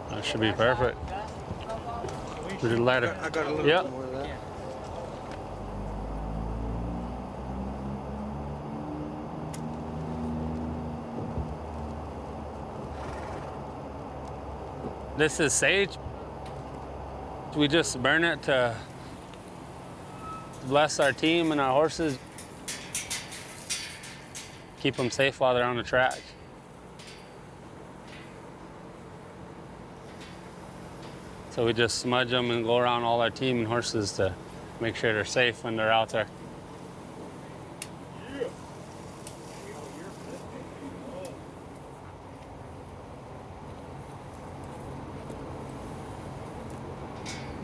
That should be perfect. We did lighter. I got a little yep. bit more of that. This is sage. We just burn it to bless our team and our horses. Keep them safe while they're on the track. So we just smudge them and go around all our team and horses to make sure they're safe when they're out there.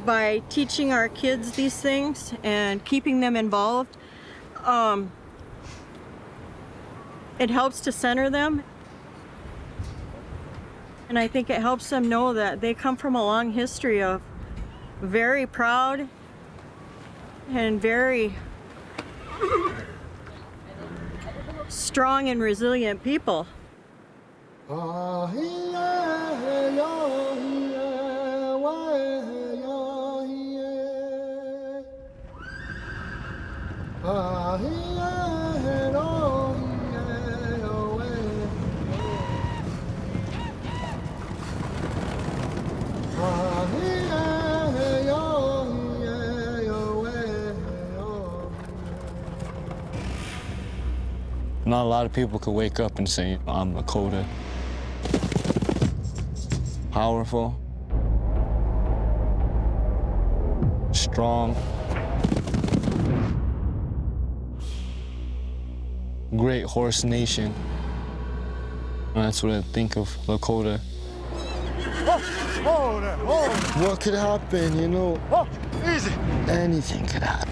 By teaching our kids these things and keeping them involved, it helps to center them. And I think it helps them know that they come from a long history of very proud and very strong and resilient people. Not a lot of people could wake up and say, I'm Lakota. Powerful, strong, great horse nation. That's what I think of Lakota. What could happen, you know? Easy. Anything could happen.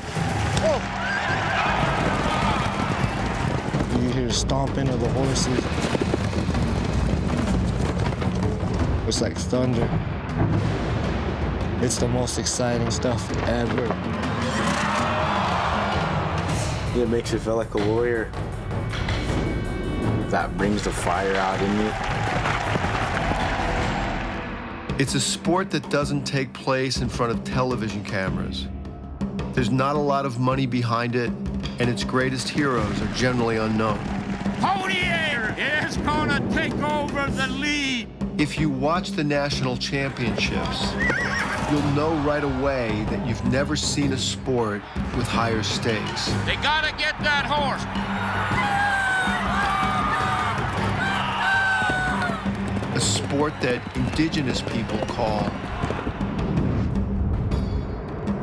You hear the stomping of the horses. It's like thunder. It's the most exciting stuff ever. It makes you feel like a warrior. That brings the fire out in you. It's a sport that doesn't take place in front of television cameras. There's not a lot of money behind it, and its greatest heroes are generally unknown. Podier is gonna take over the lead. If you watch the national championships, you'll know right away that you've never seen a sport with higher stakes. They gotta get that horse. A sport that indigenous people call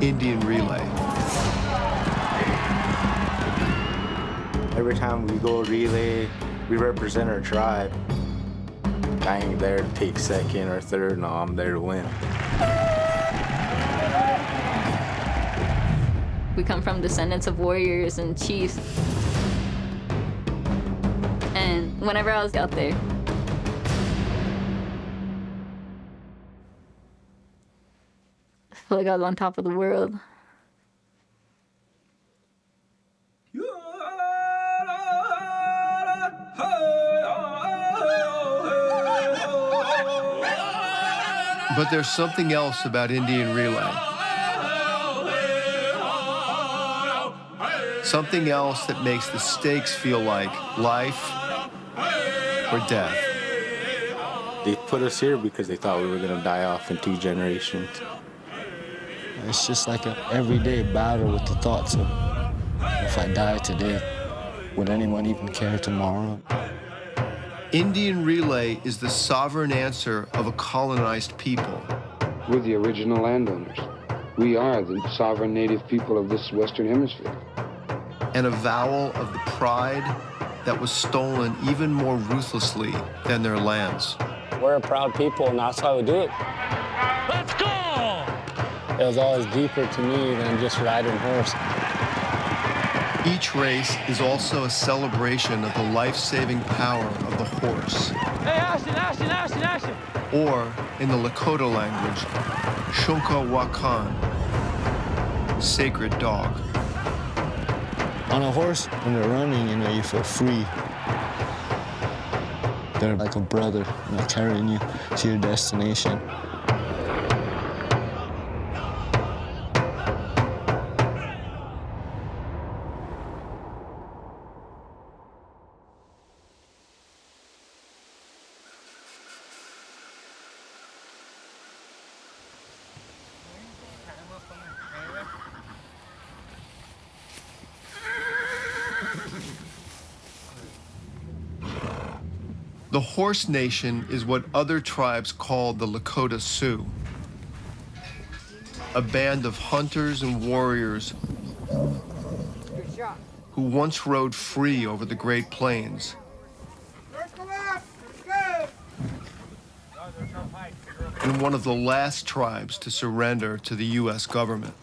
Indian relay. Every time we go relay, we represent our tribe. I ain't there to take second or third, no, I'm there to win. We come from descendants of warriors and chiefs. And whenever I was out there, I feel like I was on top of the world. But there's something else about Indian relay. Something else that makes the stakes feel like life or death. They put us here because they thought we were gonna die off in 2 generations. It's just like an everyday battle with the thoughts of, if I die today, would anyone even care tomorrow? Indian relay is the sovereign answer of a colonized people. We're the original landowners. We are the sovereign native people of this Western Hemisphere. And avowal of the pride that was stolen even more ruthlessly than their lands. We're a proud people, and that's why we do it. Let's go! It was always deeper to me than just riding a horse. Each race is also a celebration of the life-saving power of the horse. Hey, Ashton! or in the Lakota language, Shunka Wakan, sacred dog. On a horse, when they're running, you feel free. They're like a brother, carrying you to your destination. The Horse Nation is what other tribes call the Lakota Sioux, a band of hunters and warriors who once rode free over the Great Plains. And one of the last tribes to surrender to the U.S. government.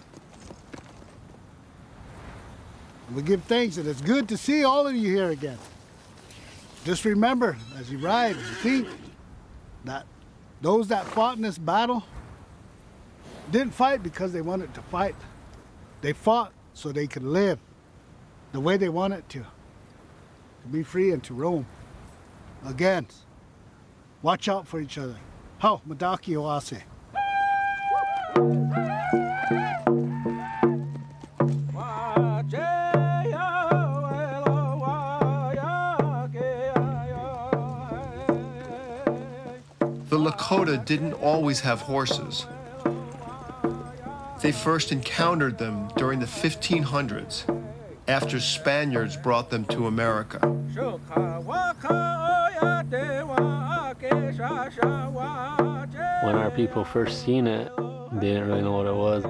We give thanks, and it's good to see all of you here again. Just remember, as you ride, as you think, that those that fought in this battle didn't fight because they wanted to fight. They fought so they could live the way they wanted to be free and to roam. Again, watch out for each other. Hau, Madaki Oase. The Lakota didn't always have horses. They first encountered them during the 1500s, after Spaniards brought them to America. When our people first seen it, they didn't really know what it was.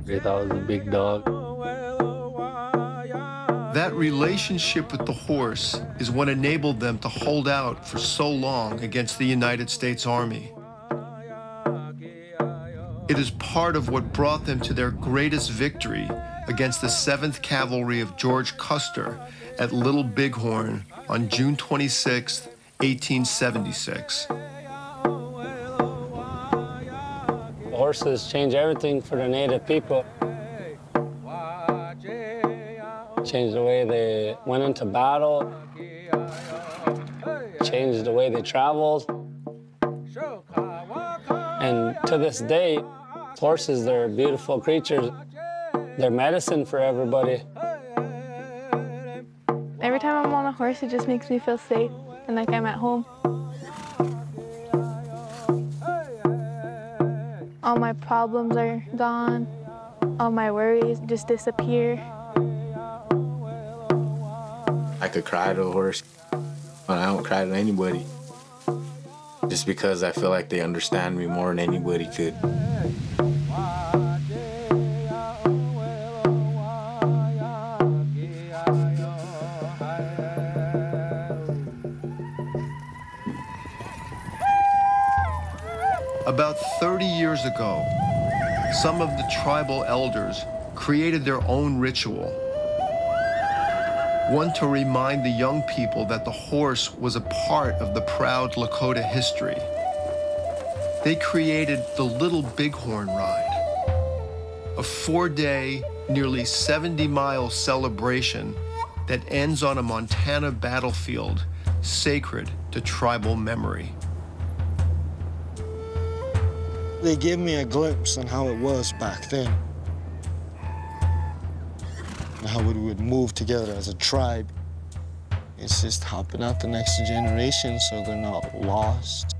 They thought it was a big dog. That relationship with the horse is what enabled them to hold out for so long against the United States Army. It is part of what brought them to their greatest victory against the 7th Cavalry of George Custer at Little Bighorn on June 26, 1876. Horses change everything for the native people. Changed the way they went into battle, changed the way they traveled. And to this day, horses, they're beautiful creatures. They're medicine for everybody. Every time I'm on a horse, it just makes me feel safe and like I'm at home. All my problems are gone. All my worries just disappear. I could cry to a horse, but I don't cry to anybody. Just because I feel like they understand me more than anybody could. About 30 years ago, some of the tribal elders created their own ritual. One to remind the young people that the horse was a part of the proud Lakota history. They created the Little Bighorn Ride, a 4-day, nearly 70-mile celebration that ends on a Montana battlefield sacred to tribal memory. They give me a glimpse on how it was back then. And how we would move together as a tribe. It's just helping out the next generation so they're not lost.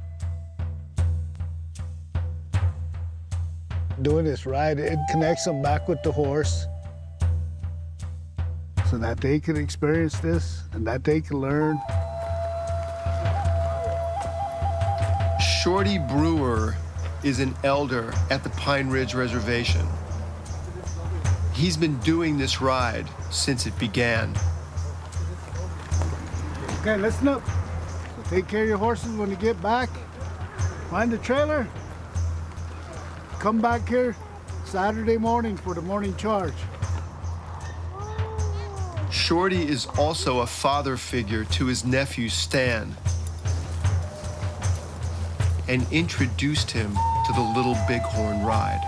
Doing this ride, it connects them back with the horse so that they can experience this and that they can learn. Shorty Brewer is an elder at the Pine Ridge Reservation. He's been doing this ride since it began. Okay, listen up. So take care of your horses when you get back. Find the trailer. Come back here Saturday morning for the morning charge. Shorty is also a father figure to his nephew, Stan. and introduced him to the Little Bighorn ride.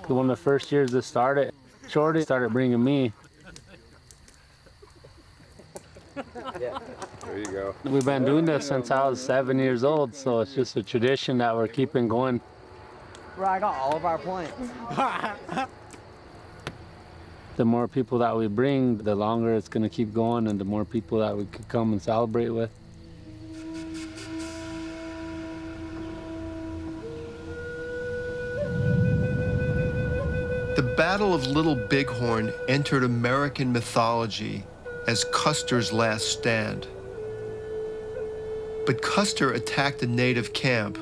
One of the first years this started, Shorty started bringing me. There you go. We've been doing this since I was 7 years old, so it's just a tradition that we're keeping going. Bro, I got all of our points. The more people that we bring, the longer it's going to keep going, and the more people that we could come and celebrate with. The Battle of Little Bighorn entered American mythology as Custer's last stand. But Custer attacked a native camp,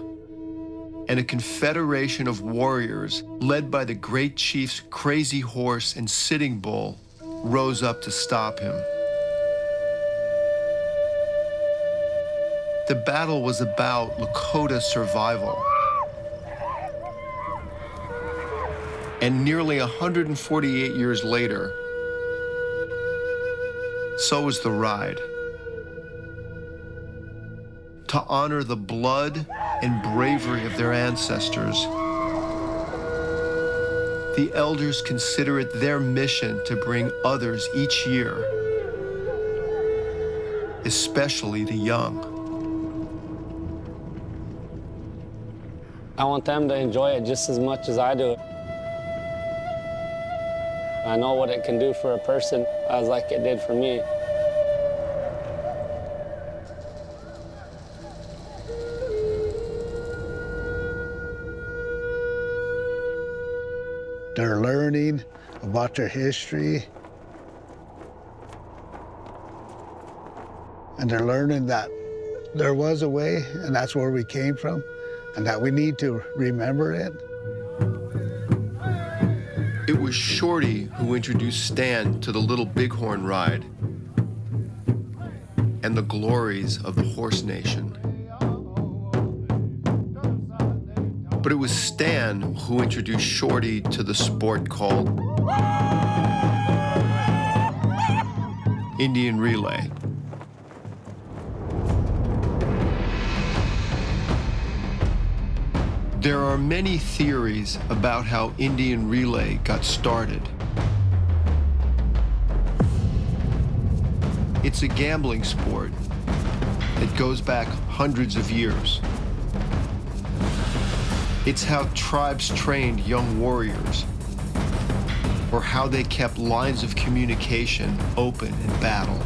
and a confederation of warriors led by the great chief's crazy horse and sitting bull rose up to stop him. The battle was about Lakota survival. And nearly 148 years later, so was the ride. To honor the blood and bravery of their ancestors, the elders consider it their mission to bring others each year, especially the young. I want them to enjoy it just as much as I do. I know what it can do for a person, as like it did for me. They're learning about their history. And they're learning that there was a way, and that's where we came from, and that we need to remember it. It was Shorty who introduced Stan to the Little Bighorn ride and the glories of the horse nation. But it was Stan who introduced Shorty to the sport called Indian relay. There are many theories about how Indian relay got started. It's a gambling sport that goes back hundreds of years. It's how tribes trained young warriors, or how they kept lines of communication open in battle.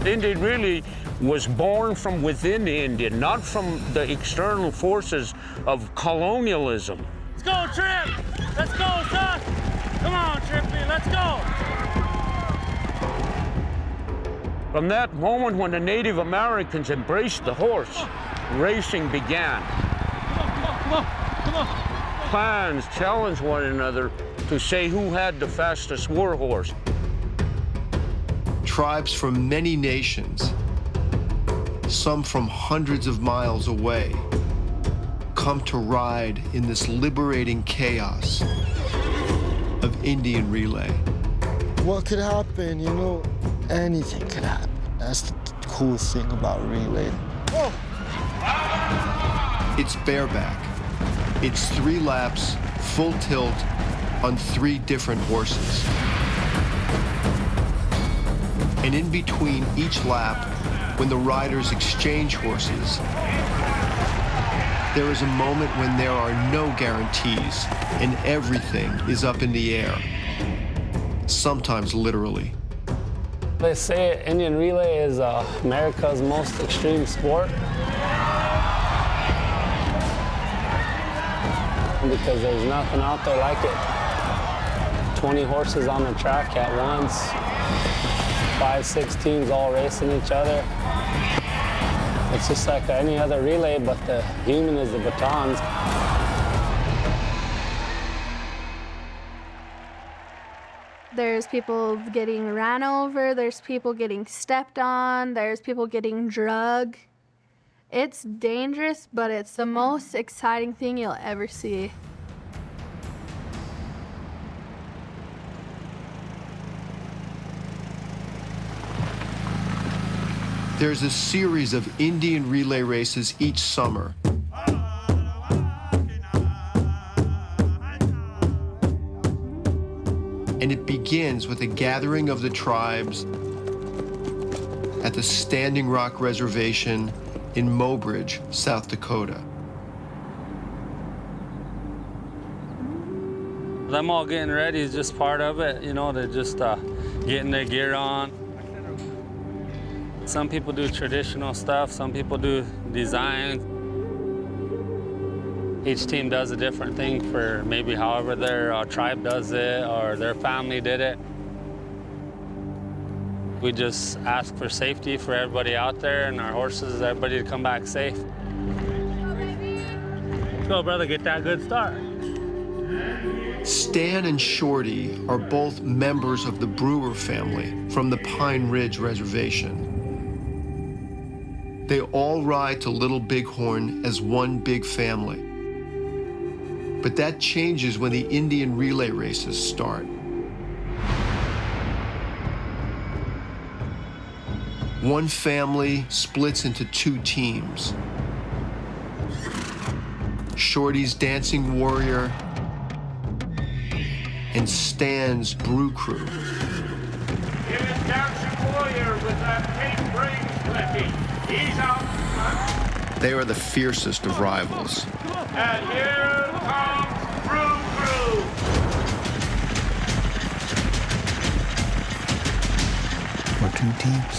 Indian really was born from within India, not from the external forces of colonialism. Let's go, Trip! Let's go, son! Come on, Trippy, let's go! From that moment when the Native Americans embraced the horse, racing began. Come on! Clans challenged one another to say who had the fastest war horse. Tribes from many nations, some from hundreds of miles away, come to ride in this liberating chaos of Indian relay. What could happen, you know? Anything could happen. That's the cool thing about relay. Whoa. It's bareback. It's 3 laps, full tilt, on 3 different horses. And in between each lap, when the riders exchange horses, there is a moment when there are no guarantees and everything is up in the air, sometimes literally. They say Indian relay is America's most extreme sport because there's nothing out there like it. 20 horses on the track at once, 5, 6 teams all racing each other. It's just like any other relay, but the human is the batons. There's people getting ran over, there's people getting stepped on, there's people getting drugged. It's dangerous, but it's the most exciting thing you'll ever see. There's a series of Indian relay races each summer. And it begins with a gathering of the tribes at the Standing Rock Reservation in Mobridge, South Dakota. Them all getting ready is just part of it, you know, they're just getting their gear on. Some people do traditional stuff, some people do design. Each team does a different thing for maybe however their tribe does it or their family did it. We just ask for safety for everybody out there and our horses, everybody to come back safe. Go, brother, get that good start. Stan and Shorty are both members of the Brewer family from the Pine Ridge Reservation. They all ride to Little Bighorn as one big family. But that changes when the Indian relay races start. One family splits into two teams. Shorty's Dancing Warrior and Stan's Brew Crew. Here's Dancing Warrior with that pink brink flipping. He's out front. They are the fiercest of rivals. And here comes Brew Crew. We're two teams.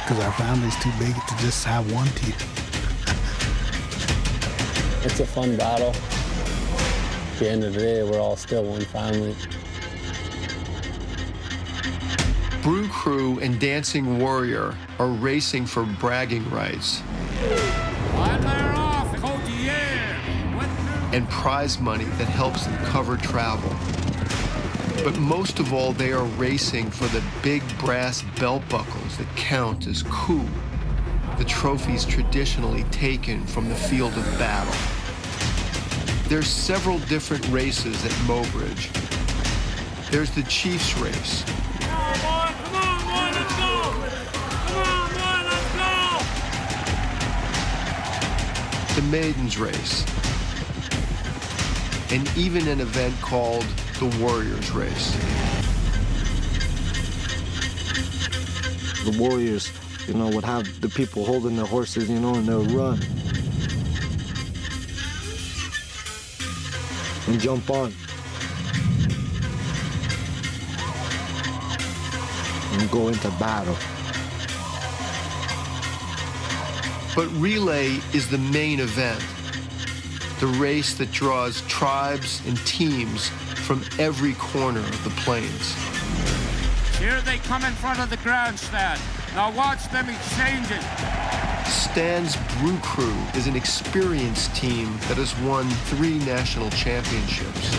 Because our family's too big to just have one team. It's a fun battle. At the end of the day, we're all still one family. Brew Crew and Dancing Warrior are racing for bragging rights and prize money that helps them cover travel. But most of all, they are racing for the big brass belt buckles that count as coup, the trophies traditionally taken from the field of battle. There's several different races at Mobridge. There's the Chiefs race. The Maidens race, and even an event called the Warriors race. The Warriors, you know, would have the people holding their horses, you know, and they'll run and jump on and go into battle. But relay is the main event, the race that draws tribes and teams from every corner of the plains. Here they come in front of the grandstand. Now watch them exchange it. Stan's Brew Crew is an experienced team that has won 3 national championships.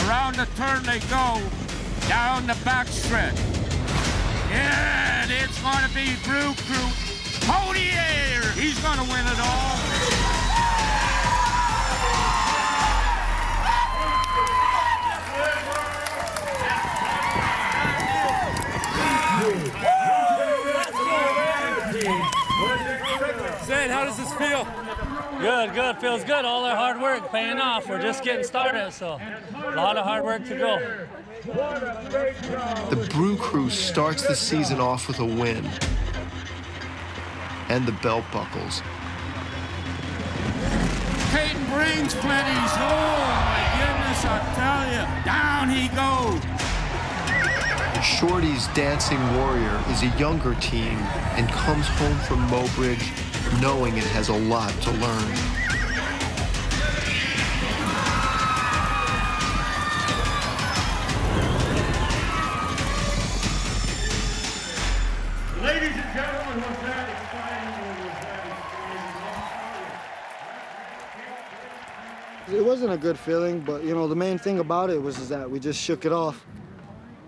Around the turn they go, down the back stretch. Yeah, and it's gonna be Brew Crew. Pony Air, he's gonna win it all. Zane, how does this feel? Good, good. Feels good. All our hard work paying off. We're just getting started, so a lot of hard work to go. The Brew Crew starts the season off with a win and the belt buckles. Peyton brings plenties. Oh, my goodness, I tell you. Down he goes. Shorty's Dancing Warrior is a younger team and comes home from Mobridge knowing it has a lot to learn. Ladies and gentlemen, was that exciting? It wasn't a good feeling, but, you know, the main thing about it was that we just shook it off.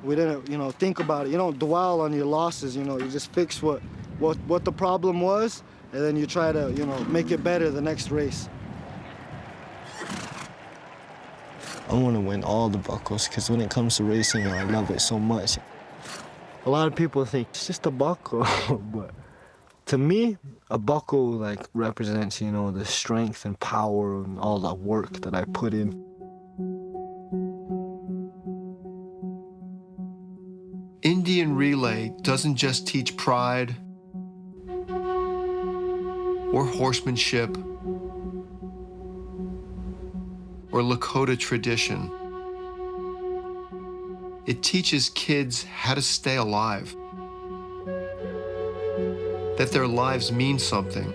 We didn't, you know, think about it. You don't dwell on your losses, you know. You just fix what the problem was, and then you try to, you know, make it better the next race. I want to win all the buckles because when it comes to racing, I love it so much. A lot of people think it's just a buckle, but to me, a buckle like represents, you know, the strength and power and all the work that I put in. Indian relay doesn't just teach pride or horsemanship or Lakota tradition. It teaches kids how to stay alive, that their lives mean something,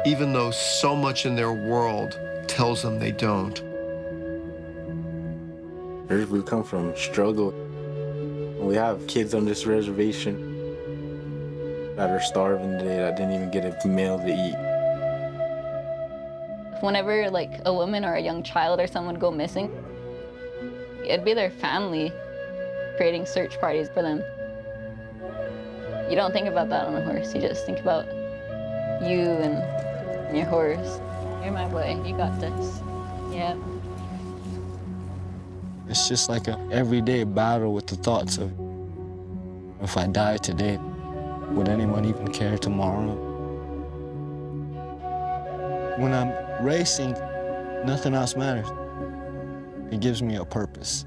even though so much in their world tells them they don't. We come from struggle. We have kids on this reservation that are starving today that didn't even get a meal to eat. Whenever like a woman or a young child or someone go missing, it'd be their family creating search parties for them. You don't think about that on a horse. You just think about you and your horse. You're my boy. You got this. Yeah. It's just like an everyday battle with the thoughts of, if I die today, would anyone even care tomorrow? When I'm racing, nothing else matters. It gives me a purpose.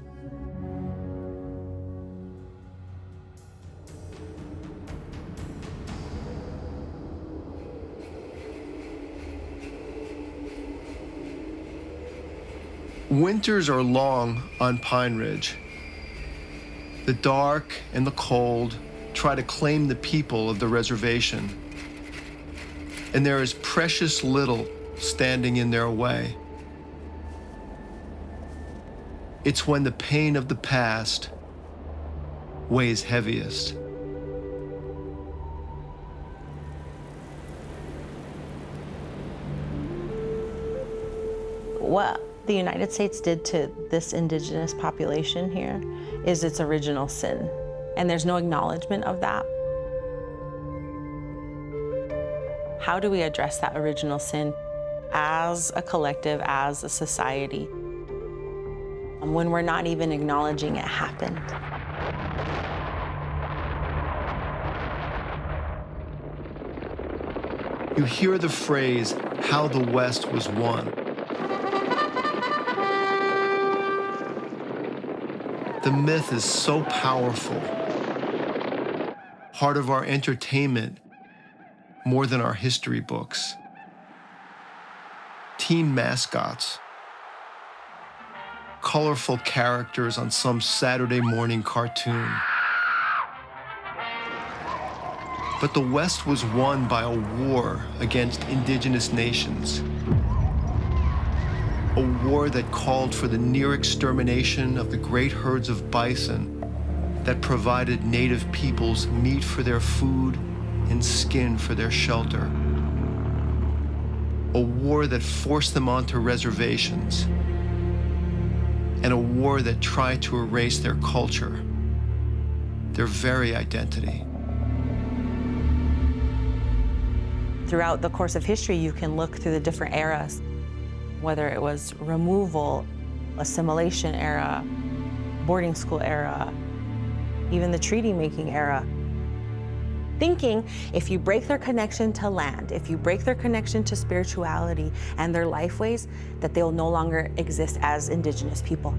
Winters are long on Pine Ridge. The dark and the cold try to claim the people of the reservation, and there is precious little standing in their way. It's when the pain of the past weighs heaviest. What the United States did to this indigenous population here is its original sin, and there's no acknowledgement of that. How do we address that original sin as a collective, as a society, when we're not even acknowledging it happened? You hear the phrase, how the West was won. The myth is so powerful, part of our entertainment more than our history books. Teen mascots, colorful characters on some Saturday morning cartoon. But the West was won by a war against indigenous nations. A war that called for the near extermination of the great herds of bison that provided native peoples meat for their food and skin for their shelter. A war that forced them onto reservations, and a war that tried to erase their culture, their very identity. Throughout the course of history, you can look through the different eras, whether it was removal, assimilation era, boarding school era, even the treaty-making era. Thinking if you break their connection to land, if you break their connection to spirituality and their life ways, that they will no longer exist as indigenous people.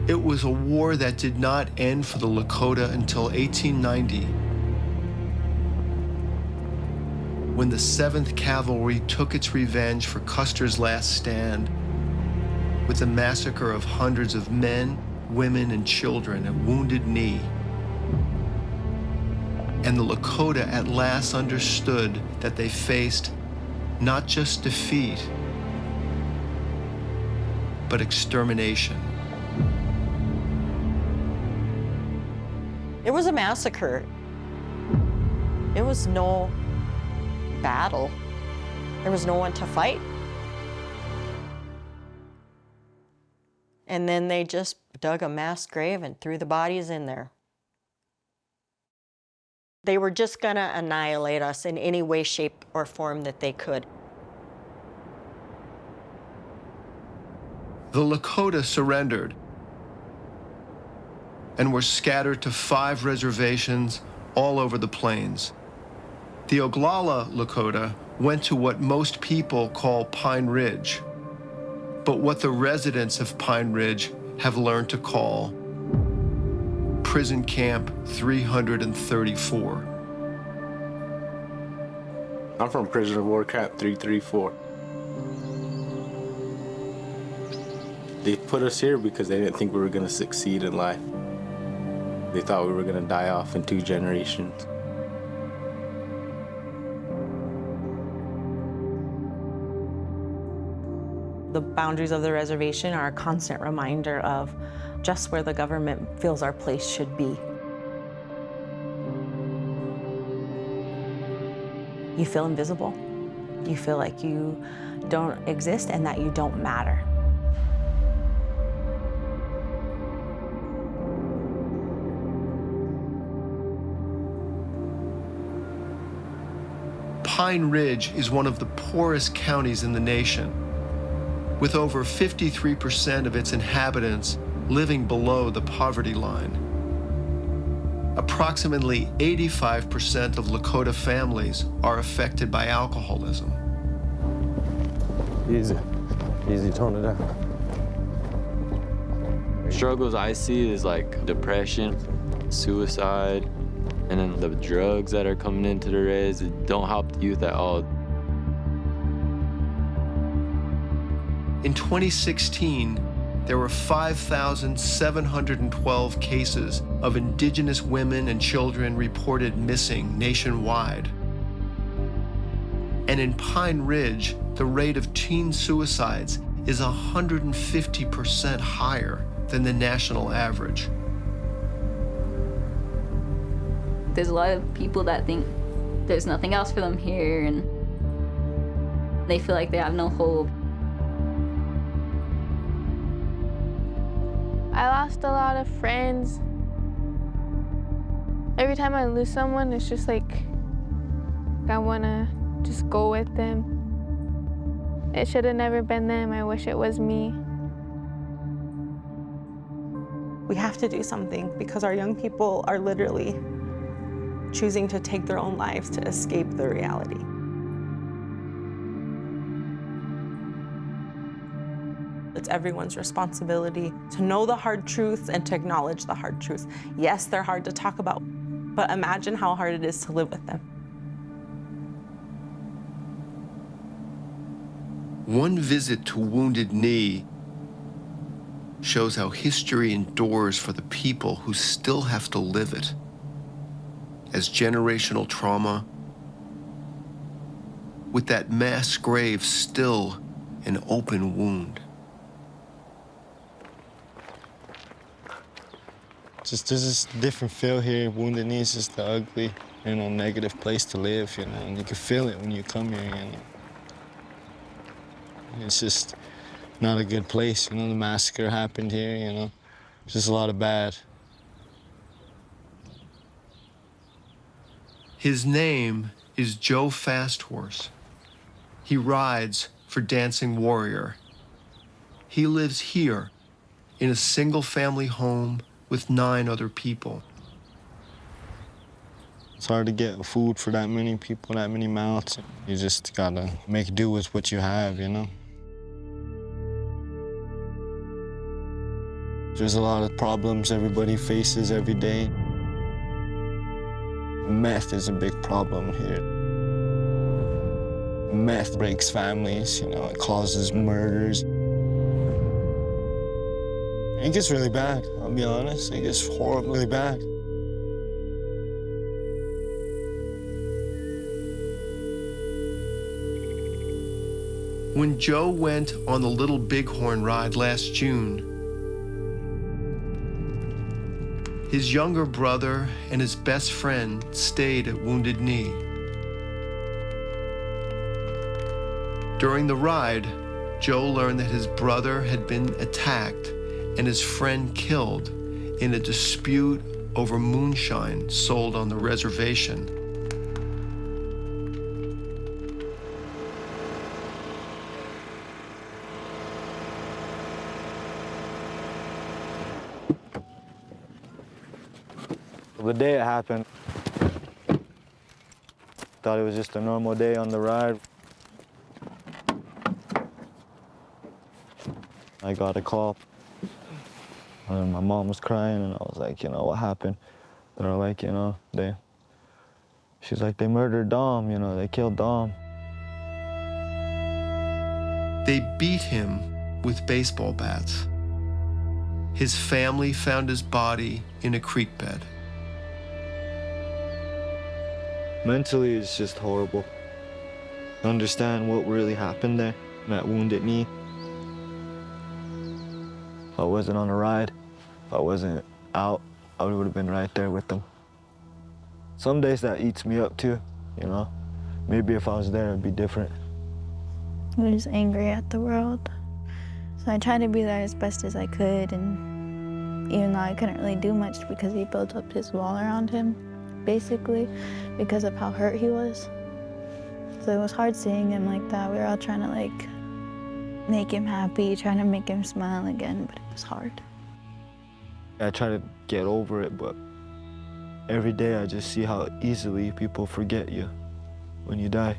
It was a war that did not end for the Lakota until 1890, when the 7th Cavalry took its revenge for Custer's last stand with the massacre of hundreds of men, women, and children at Wounded Knee. And the Lakota at last understood that they faced not just defeat, but extermination. It was a massacre. It was no battle. There was no one to fight. And then they just dug a mass grave and threw the bodies in there. They were just going to annihilate us in any way, shape, or form that they could. The Lakota surrendered and were scattered to 5 reservations all over the plains. The Oglala Lakota went to what most people call Pine Ridge, but what the residents of Pine Ridge have learned to call Prison Camp 334. I'm from Prisoner of War Camp 334. They put us here because they didn't think we were going to succeed in life. They thought we were going to die off in 2 generations. The boundaries of the reservation are a constant reminder of just where the government feels our place should be. You feel invisible. You feel like you don't exist and that you don't matter. Pine Ridge is one of the poorest counties in the nation, with over 53% of its inhabitants living below the poverty line. Approximately 85% of Lakota families are affected by alcoholism. Easy, tone it down. Struggles I see is like depression, suicide, and then the drugs that are coming into the res don't help the youth at all. In 2016, there were 5,712 cases of Indigenous women and children reported missing nationwide. And in Pine Ridge, the rate of teen suicides is 150% higher than the national average. There's a lot of people that think there's nothing else for them here, and they feel like they have no hope. I lost a lot of friends. Every time I lose someone, it's just like I want to just go with them. It should have never been them. I wish it was me. We have to do something because our young people are literally choosing to take their own lives to escape the reality. It's everyone's responsibility to know the hard truths and to acknowledge the hard truths. Yes, they're hard to talk about, but imagine how hard it is to live with them. One visit to Wounded Knee shows how history endures for the people who still have to live it, as generational trauma, with that mass grave still an open wound. Just there's this different feel here. Wounded Knee is just the ugly, negative place to live, and you can feel it when you come here, It's just not a good place, the massacre happened here, just a lot of bad. His name is Joe Fasthorse. He rides for Dancing Warrior. He lives here in a single-family home with 9 other people. It's hard to get food for that many people, that many mouths. You just gotta make do with what you have, There's a lot of problems everybody faces every day. Meth is a big problem here. Meth breaks families, it causes murders. It gets really bad, I'll be honest. It gets horribly bad. When Joe went on the Little Bighorn ride last June, his younger brother and his best friend stayed at Wounded Knee. During the ride, Joe learned that his brother had been attacked and his friend killed in a dispute over moonshine sold on the reservation. The day it happened, thought it was just a normal day on the ride. I got a call, and my mom was crying, and I was like, you know, what happened? They're like, you know, she's like, they murdered Dom, you know, they killed Dom. They beat him with baseball bats. His family found his body in a creek bed. Mentally, it's just horrible. To understand what really happened there, that wounded knee. If I wasn't on a ride, if I wasn't out, I would have been right there with them. Some days that eats me up too, you know? Maybe if I was there, it'd be different. I was angry at the world. So I tried to be there as best as I could, and even though I couldn't really do much because he built up his wall around him, basically, because of how hurt he was. So it was hard seeing him like that. We were all trying to like make him happy, trying to make him smile again, but it was hard. I try to get over it, but every day I just see how easily people forget you when you die.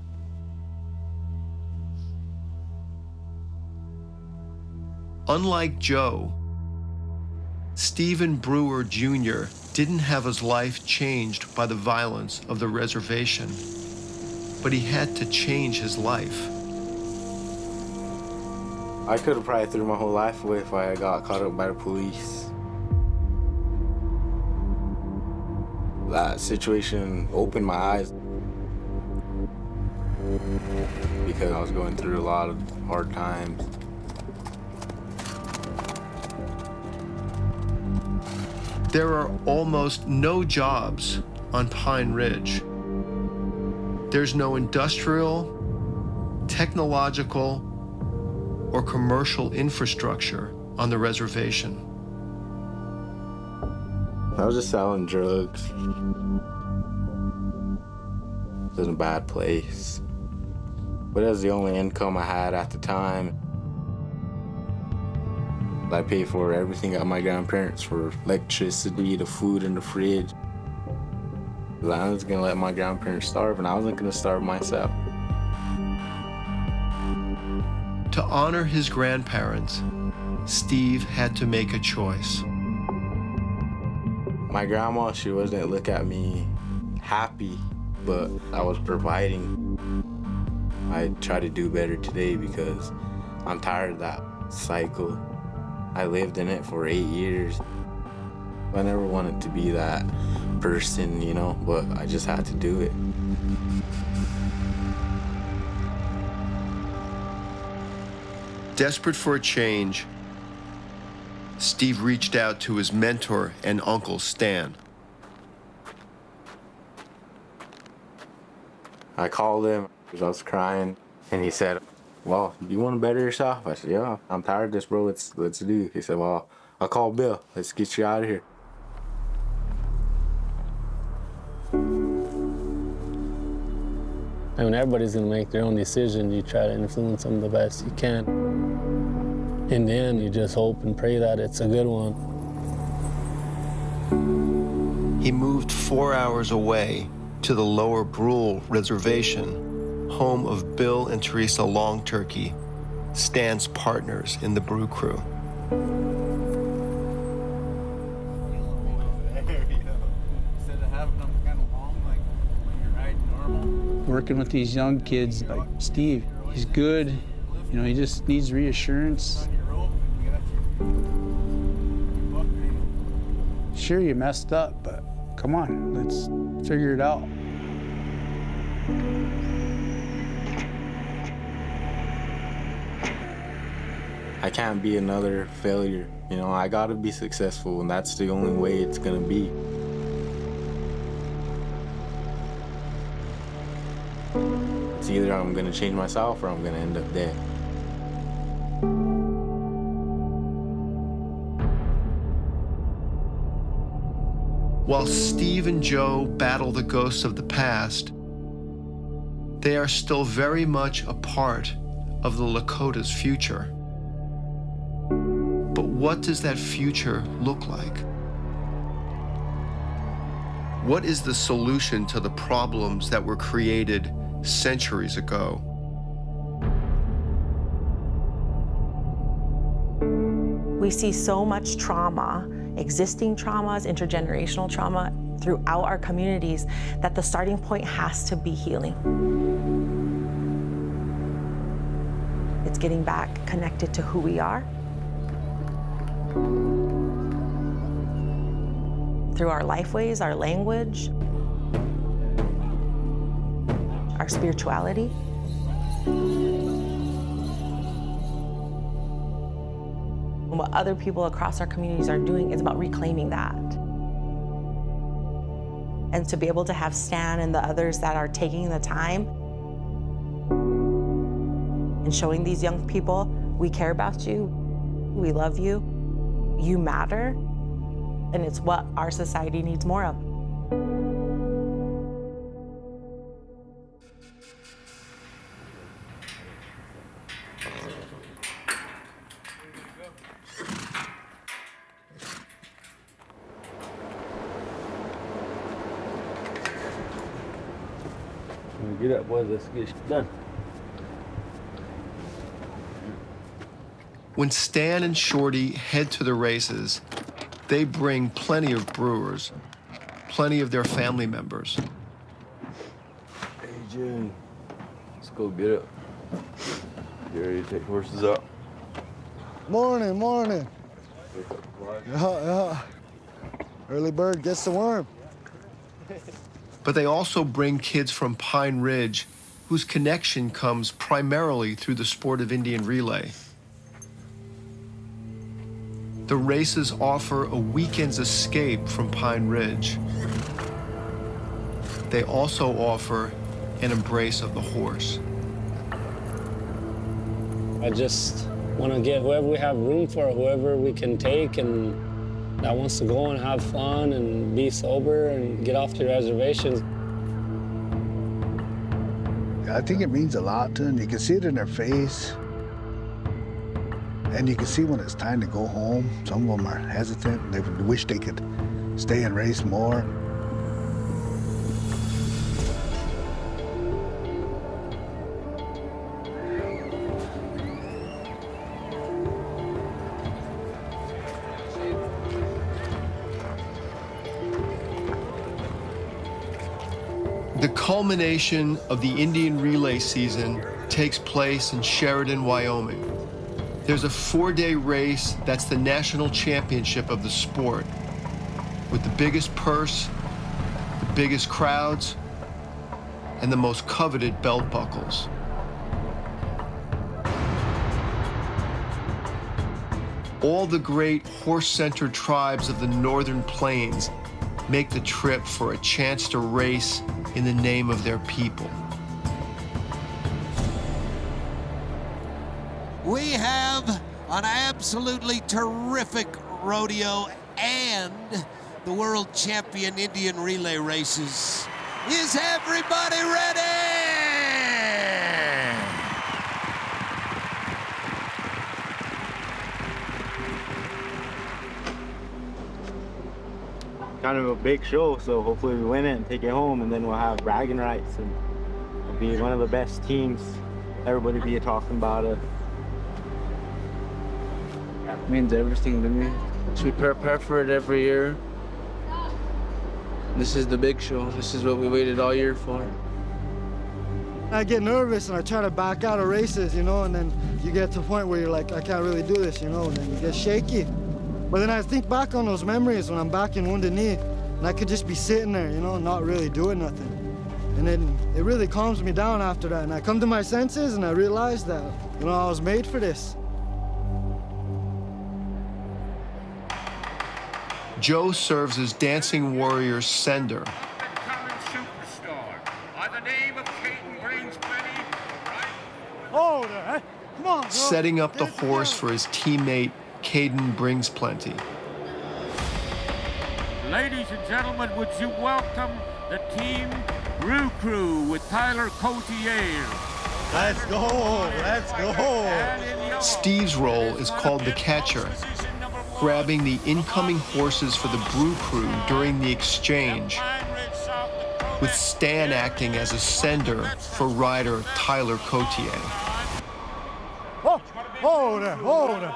Unlike Joe, Stephen Brewer Jr. didn't have his life changed by the violence of the reservation, but he had to change his life. I could have probably threw my whole life away if I got caught up by the police. That situation opened my eyes because I was going through a lot of hard times. There are almost no jobs on Pine Ridge. There's no industrial, technological, or commercial infrastructure on the reservation. I was just selling drugs. It was in a bad place. But it was the only income I had at the time. I paid for everything at my grandparents, for electricity, the food in the fridge. I was gonna let my grandparents starve, and I wasn't gonna starve myself. To honor his grandparents, Steve had to make a choice. My grandma, she wasn't look at me happy, but I was providing. I try to do better today because I'm tired of that cycle. I lived in it for 8 years. I never wanted to be that person, you know, but I just had to do it. Desperate for a change, Steve reached out to his mentor and uncle, Stan. I called him because I was crying, and he said, well, you want to better yourself? I said, yeah, I'm tired of this, bro. Let's do. He said, well, I'll call Bill. Let's get you out of here. I mean, everybody's gonna make their own decision. You try to influence them the best you can. In the end, you just hope and pray that it's a good one. He moved 4 hours away to the Lower Brew Reservation, home of Bill and Teresa Longturkey, Stan's partners in the Brew crew. Working with these young kids like Steve, he's good. You know, he just needs reassurance. Sure, you messed up, but come on, let's figure it out. I can't be another failure. You know, I gotta be successful, and that's the only way it's gonna be. It's either I'm gonna change myself or I'm gonna end up dead. While Steve and Joe battle the ghosts of the past, they are still very much a part of the Lakota's future. But what does that future look like? What is the solution to the problems that were created centuries ago? We see so much trauma, existing traumas, intergenerational trauma throughout our communities that the starting point has to be healing. It's getting back connected to who we are through our lifeways, our language, our spirituality. And what other people across our communities are doing is about reclaiming that. And to be able to have Stan and the others that are taking the time and showing these young people, we care about you, we love you, you matter, and it's what our society needs more of. Get up, boys, let's get shit done. When Stan and Shorty head to the races, they bring plenty of brewers, plenty of their family members. Hey, June, let's go get it. You ready to take horses out? Morning, morning. Yeah. Early bird gets the worm. But they also bring kids from Pine Ridge whose connection comes primarily through the sport of Indian relay. The races offer a weekend's escape from Pine Ridge. They also offer an embrace of the horse. I just want to get whoever we have room for, whoever we can take and that wants to go and have fun and be sober and get off the reservations. I think it means a lot to them. You can see it in their face. And you can see when it's time to go home. Some of them are hesitant. They wish they could stay and race more. The culmination of the Indian relay season takes place in Sheridan, Wyoming. There's a 4-day race that's the national championship of the sport, with the biggest purse, the biggest crowds, and the most coveted belt buckles. All the great horse-centered tribes of the Northern Plains make the trip for a chance to race in the name of their people. We have an absolutely terrific rodeo and the world champion Indian relay races. Is everybody ready? Kind of a big show, so hopefully we win it and take it home, and then we'll have bragging rights and we'll be one of the best teams. Everybody be talking about it. It means everything to me. We prepare for it every year. This is the big show. This is what we waited all year for. I get nervous and I try to back out of races, you know, and then you get to a point where you're like, I can't really do this, you know, and then you get shaky. But then I think back on those memories when I'm back in Wounded Knee, and I could just be sitting there, you know, not really doing nothing. And then it really calms me down after that, and I come to my senses and I realize that, you know, I was made for this. Joe serves as Dancing Warrior's sender. Up-and-coming superstar by the name of Caden Brings Plenty, right? Oh, there. Come on, bro. Setting up the horse for his teammate, Caden Brings Plenty. Ladies and gentlemen, would you welcome the team Brew Crew with Tyler Cotier. Let's go, let's go. Steve's role is called the catcher, grabbing the incoming horses for the Brew Crew during the exchange, with Stan acting as a sender for rider Tyler Cotier. Oh, hold it, hold it.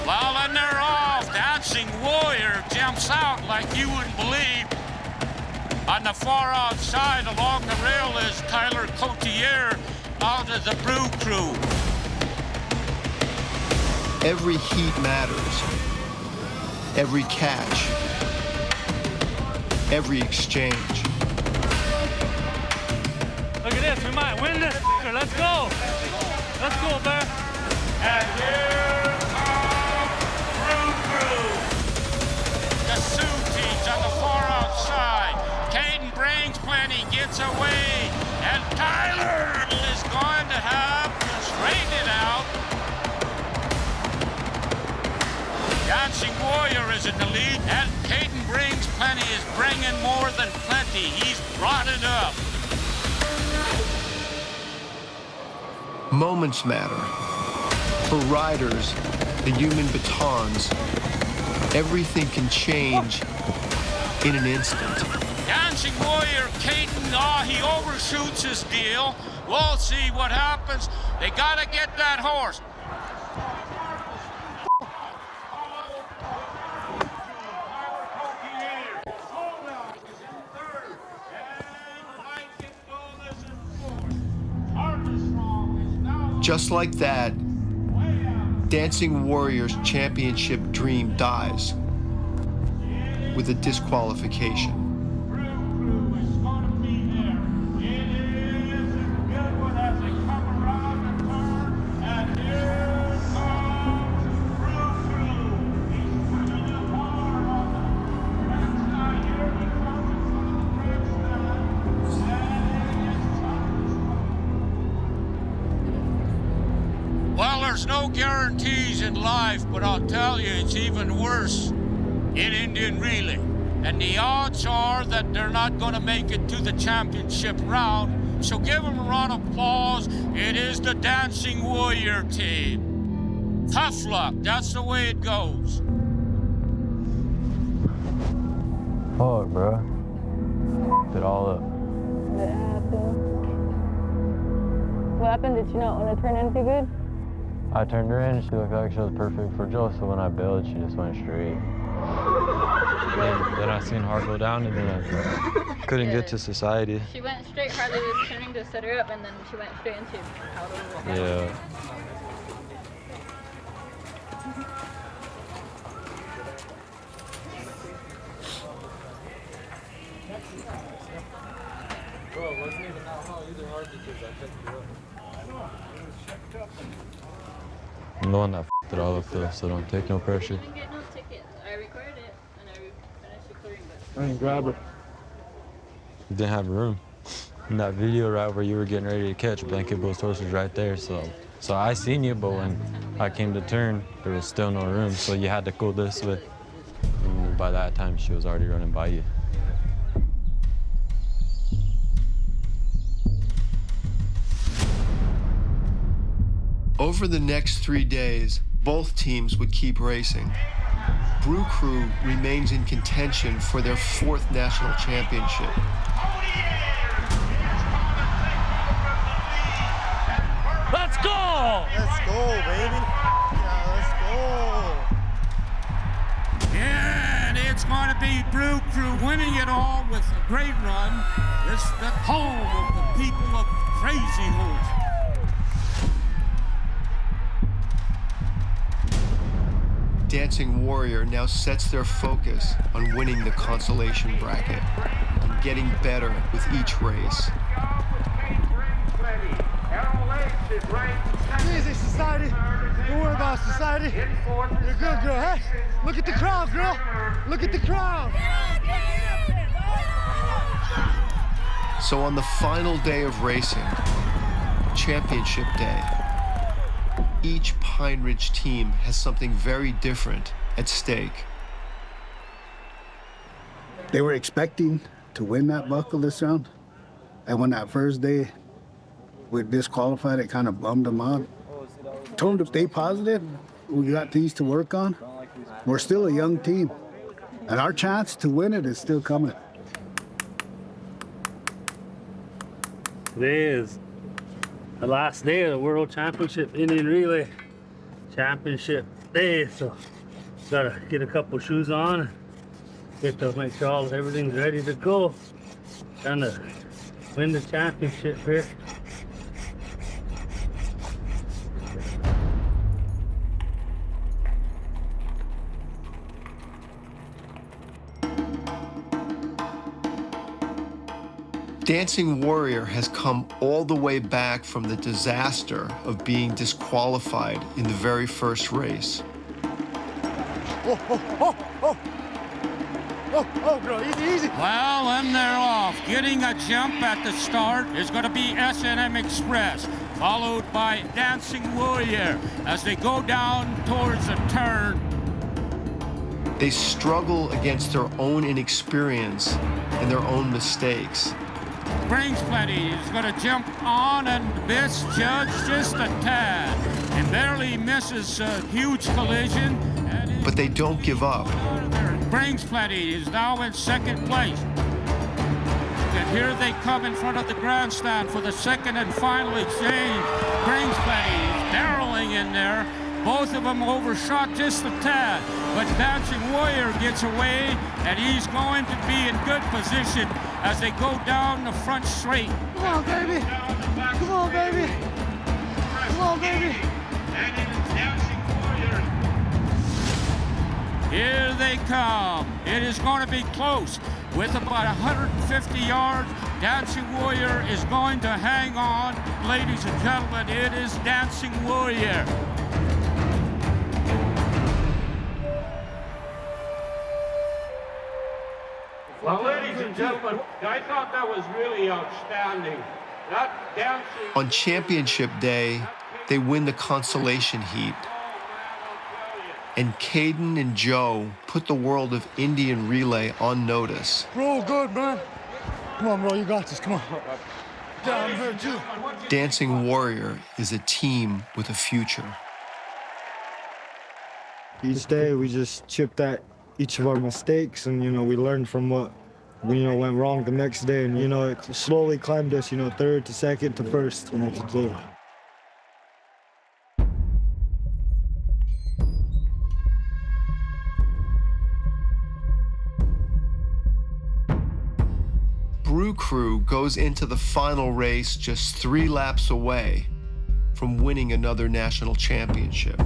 Well, and they're off. Dancing Warrior jumps out like you wouldn't believe. On the far outside along the rail is Tyler Cotier out of the Brew Crew. Every heat matters. Every catch. Every exchange. Look at this, we might win this. Let's go. Let's go, Bear. And here comes Brew Crew. The Sioux team's on the far outside. Caden brings plenty, gets away, and Tyler is going to have to straighten it out. Dancing Warrior is in the lead, and Caden brings plenty is bringing more than plenty. He's brought it up. Moments matter. For riders, the human batons, everything can change in an instant. Dancing Warrior, Caden, he overshoots his deal. We'll see what happens. They gotta get that horse. Just like that, Dancing Warrior's championship dream dies with a disqualification. There's no guarantees in life, but I'll tell you, it's even worse in Indian reeling. And the odds are that they're not going to make it to the championship round. So give them a round of applause. It is the Dancing Warrior team. Tough luck. That's the way it goes. Fuck, bro. F***ed it all up. What happened? What happened? Did you not want to turn in too good? I turned her in, she looked like she was perfect for Joe, so when I bailed, she just went straight. Then I seen her go down, and then I couldn't get to society. She went straight. Harley was turning to set her up, and then she went straight into out of the wall. Yeah. Bro, it wasn't even that hard either hard because I picked you up. I'm the one that f***ed it all up though, so don't take no pressure. I didn't get no tickets. I recorded it and I finished recording, but I didn't grab her. You didn't have room. In that video right where you were getting ready to catch, Blanket Bill's horse was right there, so I seen you, but when I came to turn, there was still no room, so you had to go this way. And by that time, she was already running by you. Over the next 3 days, both teams would keep racing. Brew Crew remains in contention for their 4th national championship. Let's go! Let's go, baby. Yeah, let's go. And it's going to be Brew Crew winning it all with a great run. It's the home of the people of Crazy Horse. Dancing Warrior now sets their focus on winning the consolation bracket and getting better with each race. Easy, society. Don't worry about society. You're good, girl, huh? Look at the crowd, girl. Look at the crowd. So on the final day of racing, championship day, each Pine Ridge team has something very different at stake. They were expecting to win that buckle this round. And when that first day we disqualified, it kind of bummed them out. Told them to stay positive. We got things to work on. We're still a young team, and our chance to win it is still coming. Today is the last day of the World Championship Indian Relay Championship day, so gotta get a couple shoes on, get to make sure everything's ready to go, trying to win the championship here. Dancing Warrior has come all the way back from the disaster of being disqualified in the very first race. Oh, girl, easy. Well, and they're off. Getting a jump at the start is going to be S&M Express, followed by Dancing Warrior as they go down towards a turn. They struggle against their own inexperience and their own mistakes. Brings plenty. He's going to jump on and miss just a tad. And barely misses a huge collision. But they don't give up. Brings plenty is now in second place. And here they come in front of the grandstand for the second and final exchange. Brings plenty is barreling in there. Both of them overshot just a tad, but Dancing Warrior gets away, and he's going to be in good position as they go down the front straight. Come on, baby. Come on, baby. Come on, baby. And it is Dancing Warrior. Here they come. It is going to be close. With about 150 yards, Dancing Warrior is going to hang on. Ladies and gentlemen, it is Dancing Warrior. Well, ladies and gentlemen, I thought that was really outstanding. That dancing... On championship day, they win the consolation heat. And Caden and Joe put the world of Indian relay on notice. Bro, good, man. Come on, bro, you got this. Come on. Down here, too. Dancing Warrior is a team with a future. Each day we just chipped at each of our mistakes, and we learned from what went wrong the next day, and it slowly climbed us, third to second to first, to third. Brew Crew goes into the final race just 3 laps away from winning another national championship.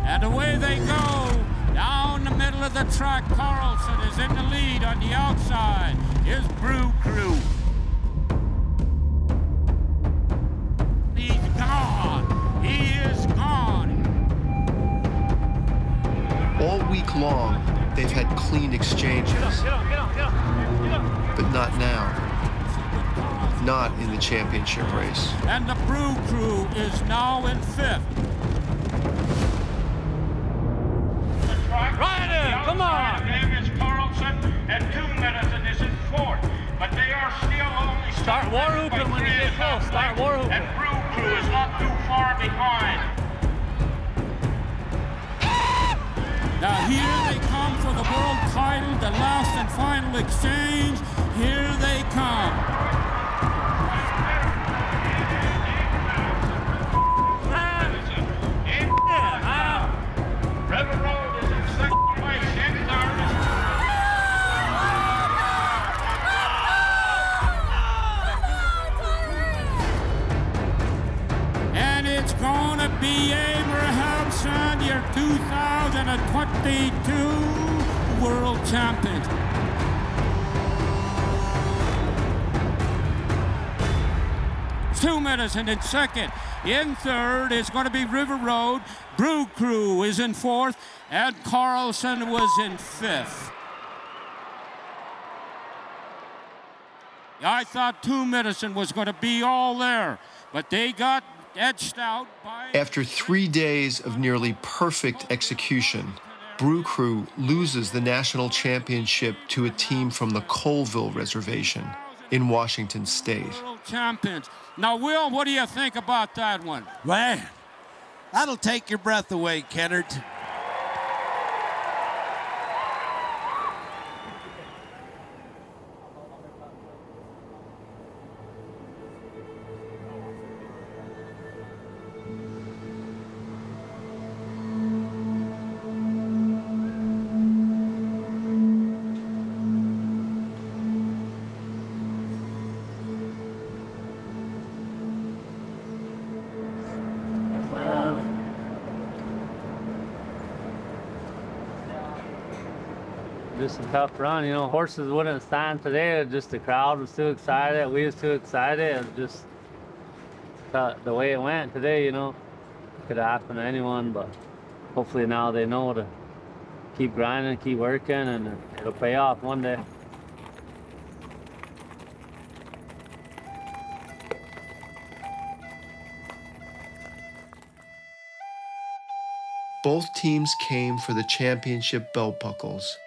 And away they go. Down the middle of the track, Carlson is in the lead on the outside. Here's Brew Crew. He's gone. He is gone. All week long, they've had clean exchanges. But not now. Not in the championship race. And the Brew Crew is now in 5th. Right in, come on! Name is Carlson, and 2 minutes and is in 4th. But they are still only... Start war whooping when you get close. Start war whooping. And Brew Crew is not too far behind. Now here they come for the world title, the last and final exchange. Here they come. River Road is in second place, in third. And it's going to be Abrahamson, your 2022 world champion. Two minutes and in second. In third is going to be River Road. Brew Crew is in 4th, and Carlson was in 5th. I thought 2 Medicine was going to be all there, but they got edged out by... After 3 days of nearly perfect execution, Brew Crew loses the national championship to a team from the Colville Reservation in Washington State. World champions. Now, Will, what do you think about that one? Man, that'll take your breath away, Kennard. Just a tough run, you know. Horses wouldn't stand today. Just the crowd was too excited. We was too excited. And just the way it went today, you know, could have happened to anyone. But hopefully now they know to keep grinding, keep working, and it'll pay off one day. Both teams came for the championship belt buckles,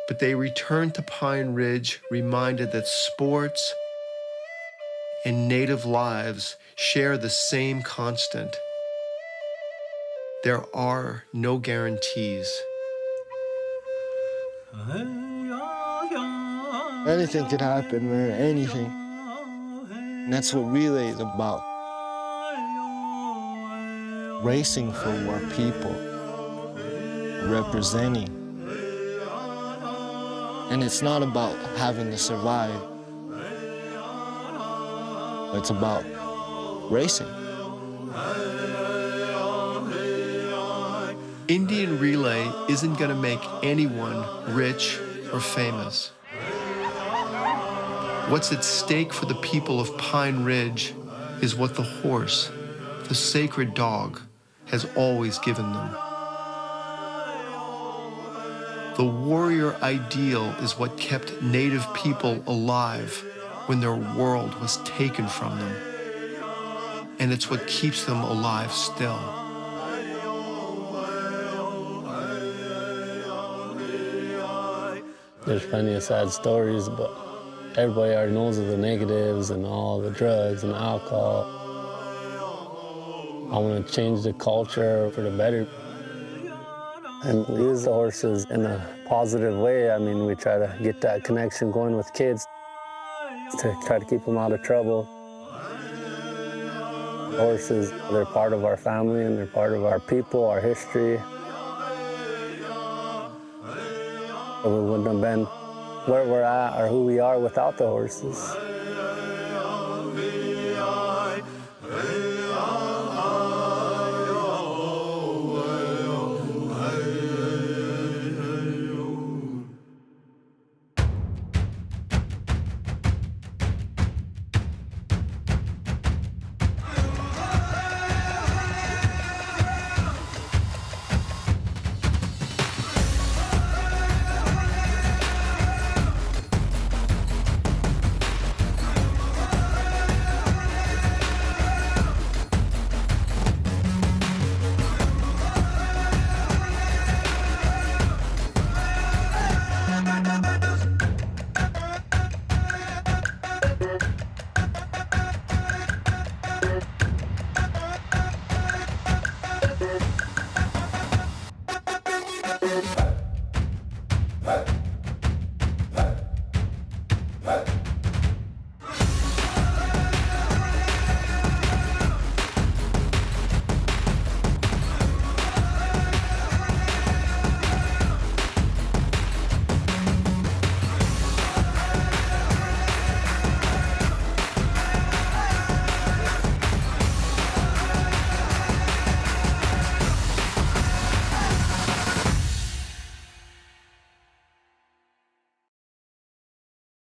but they returned to Pine Ridge reminded that sports and native lives share the same constant. There are no guarantees. Anything could happen, man, anything. And that's what relay is about. Racing for our people, representing. And it's not about having to survive. It's about racing. Indian relay isn't going to make anyone rich or famous. What's at stake for the people of Pine Ridge is what the horse, the sacred dog, has always given them. The warrior ideal is what kept Native people alive when their world was taken from them. And it's what keeps them alive still. There's plenty of sad stories, but everybody already knows of the negatives and all the drugs and alcohol. I want to change the culture for the better and use the horses in a positive way. I mean, we try to get that connection going with kids to try to keep them out of trouble. Horses, they're part of our family and they're part of our people, our history. We wouldn't have been where we're at or who we are without the horses.